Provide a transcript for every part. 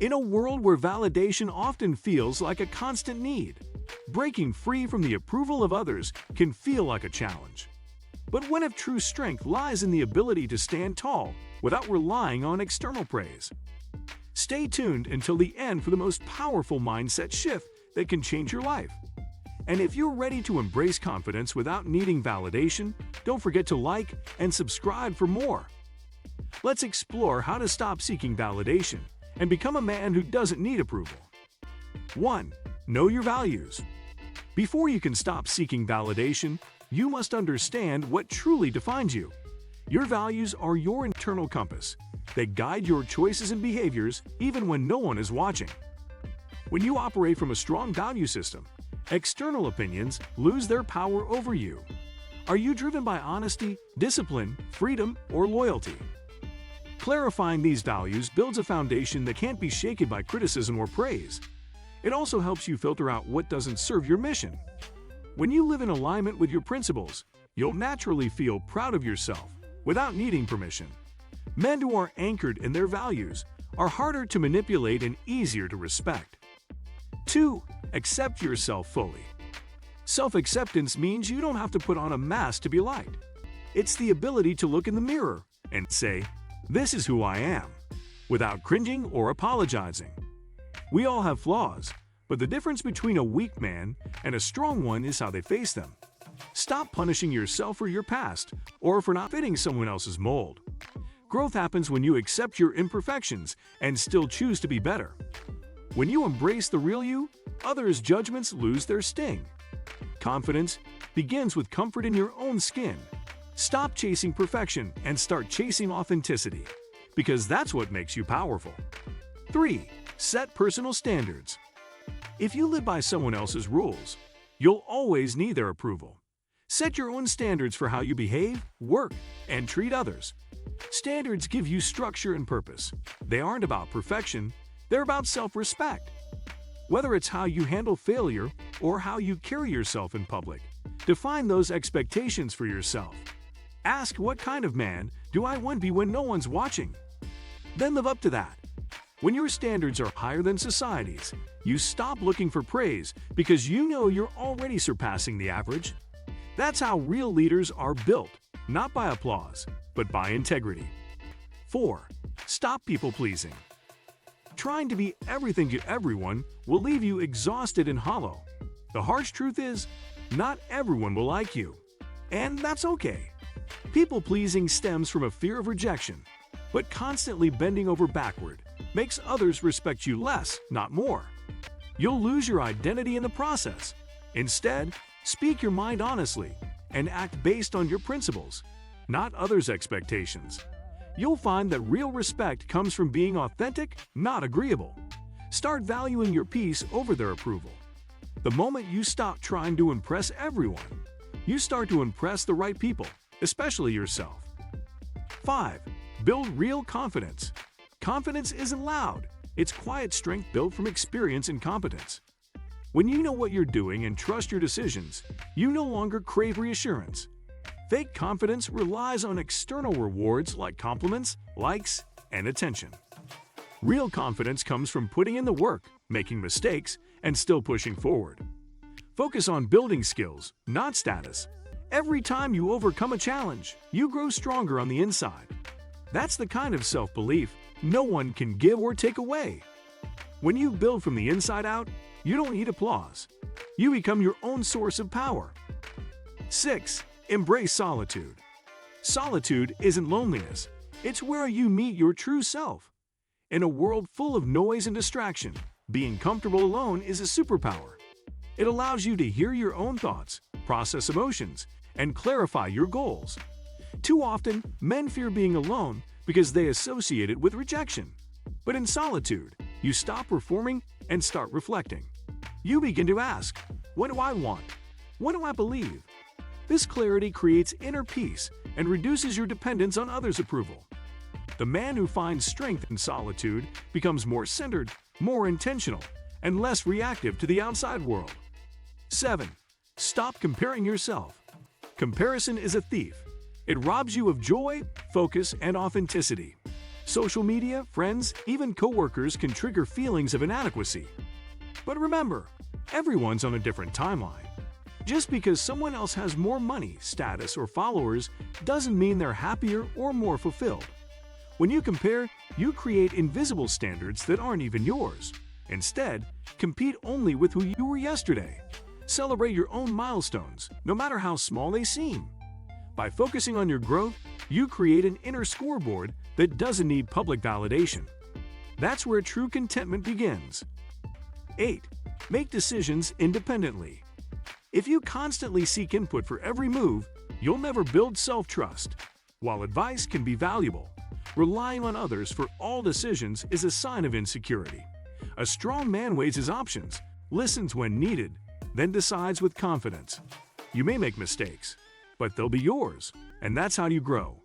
In a world where validation often feels like a constant need, breaking free from the approval of others can feel like a challenge. But what if true strength lies in the ability to stand tall without relying on external praise? Stay tuned until the end for the most powerful mindset shift that can change your life. And if you're ready to embrace confidence without needing validation, don't forget to like and subscribe for more. Let's explore how to stop seeking validation and become a man who doesn't need approval. 1. Know your values. Before you can stop seeking validation, you must understand what truly defines you. Your values are your internal compass. They guide your choices and behaviors even when no one is watching. When you operate from a strong value system, external opinions lose their power over you. Are you driven by honesty, discipline, freedom, or loyalty? Clarifying these values builds a foundation that can't be shaken by criticism or praise. It also helps you filter out what doesn't serve your mission. When you live in alignment with your principles, you'll naturally feel proud of yourself without needing permission. Men who are anchored in their values are harder to manipulate and easier to respect. 2. Accept yourself fully. Self-acceptance means you don't have to put on a mask to be liked. It's the ability to look in the mirror and say, "This is who I am," without cringing or apologizing. We all have flaws, but the difference between a weak man and a strong one is how they face them. Stop punishing yourself for your past or for not fitting someone else's mold. Growth happens when you accept your imperfections and still choose to be better. When you embrace the real you, others' judgments lose their sting. Confidence begins with comfort in your own skin. Stop chasing perfection and start chasing authenticity, because that's what makes you powerful. 3. Set personal standards. If you live by someone else's rules, you'll always need their approval. Set your own standards for how you behave, work, and treat others. Standards give you structure and purpose. They aren't about perfection, they're about self-respect. Whether it's how you handle failure or how you carry yourself in public, define those expectations for yourself. Ask, what kind of man do I want to be when no one's watching? Then live up to that. When your standards are higher than society's, you stop looking for praise because you know you're already surpassing the average. That's how real leaders are built, not by applause, but by integrity. 4. Stop people-pleasing. Trying to be everything to everyone will leave you exhausted and hollow. The harsh truth is, not everyone will like you. And that's okay. People-pleasing stems from a fear of rejection, but constantly bending over backward makes others respect you less, not more. You'll lose your identity in the process. Instead, speak your mind honestly and act based on your principles, not others' expectations. You'll find that real respect comes from being authentic, not agreeable. Start valuing your peace over their approval. The moment you stop trying to impress everyone, you start to impress the right people, especially yourself. 5. Build real confidence. Confidence isn't loud. It's quiet strength built from experience and competence. When you know what you're doing and trust your decisions, you no longer crave reassurance. Fake confidence relies on external rewards like compliments, likes, and attention. Real confidence comes from putting in the work, making mistakes, and still pushing forward. Focus on building skills, not status. Every time you overcome a challenge, you grow stronger on the inside. That's the kind of self-belief no one can give or take away. When you build from the inside out, you don't need applause. You become your own source of power. 6. Embrace solitude. Solitude isn't loneliness. It's where you meet your true self. In a world full of noise and distraction, being comfortable alone is a superpower. It allows you to hear your own thoughts, process emotions, and clarify your goals. Too often, men fear being alone because they associate it with rejection. But in solitude, you stop performing and start reflecting. You begin to ask, what do I want? What do I believe? This clarity creates inner peace and reduces your dependence on others' approval. The man who finds strength in solitude becomes more centered, more intentional, and less reactive to the outside world. 7. Stop comparing yourself. Comparison is a thief. It robs you of joy, focus, and authenticity. Social media, friends, even coworkers can trigger feelings of inadequacy. But remember, everyone's on a different timeline. Just because someone else has more money, status, or followers doesn't mean they're happier or more fulfilled. When you compare, you create invisible standards that aren't even yours. Instead, compete only with who you were yesterday. Celebrate your own milestones, no matter how small they seem. By focusing on your growth, you create an inner scoreboard that doesn't need public validation. That's where true contentment begins. 8. Make decisions independently. If you constantly seek input for every move, you'll never build self-trust. While advice can be valuable, relying on others for all decisions is a sign of insecurity. A strong man weighs his options, listens when needed, then decides with confidence. You may make mistakes, but they'll be yours, and that's how you grow.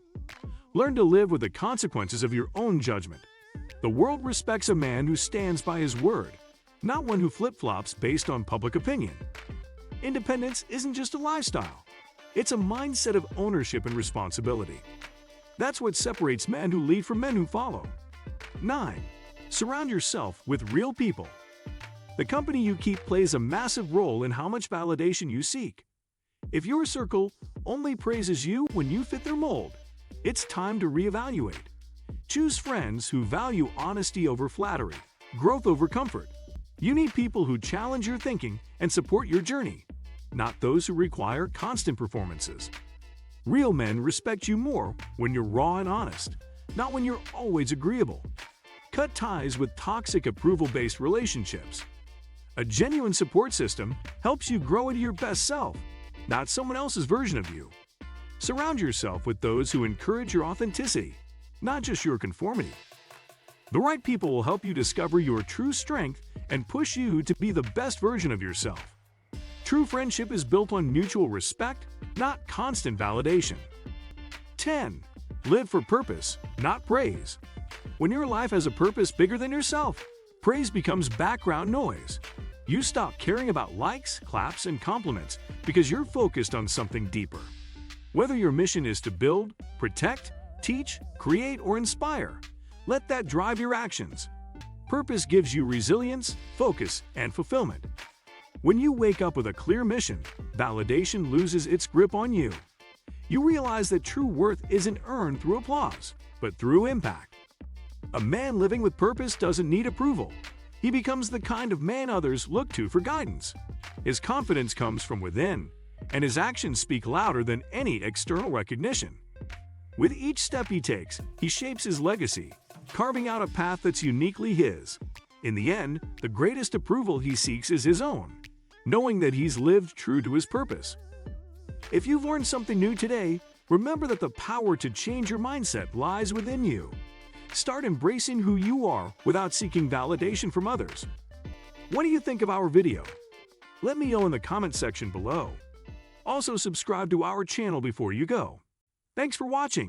Learn to live with the consequences of your own judgment. The world respects a man who stands by his word, not one who flip-flops based on public opinion. Independence isn't just a lifestyle. It's a mindset of ownership and responsibility. That's what separates men who lead from men who follow. 9. Surround yourself with real people. The company you keep plays a massive role in how much validation you seek. If your circle only praises you when you fit their mold, it's time to reevaluate. Choose friends who value honesty over flattery, growth over comfort. You need people who challenge your thinking and support your journey, not those who require constant performances. Real men respect you more when you're raw and honest, not when you're always agreeable. Cut ties with toxic approval-based relationships. A genuine support system helps you grow into your best self, not someone else's version of you. Surround yourself with those who encourage your authenticity, not just your conformity. The right people will help you discover your true strength and push you to be the best version of yourself. True friendship is built on mutual respect, not constant validation. 10. Live for purpose, not praise. When your life has a purpose bigger than yourself, praise becomes background noise. You stop caring about likes, claps, and compliments because you're focused on something deeper. Whether your mission is to build, protect, teach, create, or inspire, let that drive your actions. Purpose gives you resilience, focus, and fulfillment. When you wake up with a clear mission, validation loses its grip on you. You realize that true worth isn't earned through applause, but through impact. A man living with purpose doesn't need approval. He becomes the kind of man others look to for guidance. His confidence comes from within, and his actions speak louder than any external recognition. With each step he takes, he shapes his legacy, carving out a path that's uniquely his. In the end, the greatest approval he seeks is his own, knowing that he's lived true to his purpose. If you've learned something new today, remember that the power to change your mindset lies within you. Start embracing who you are without seeking validation from others. What do you think of our video? Let me know in the comment section below. Also, subscribe to our channel before you go. Thanks for watching.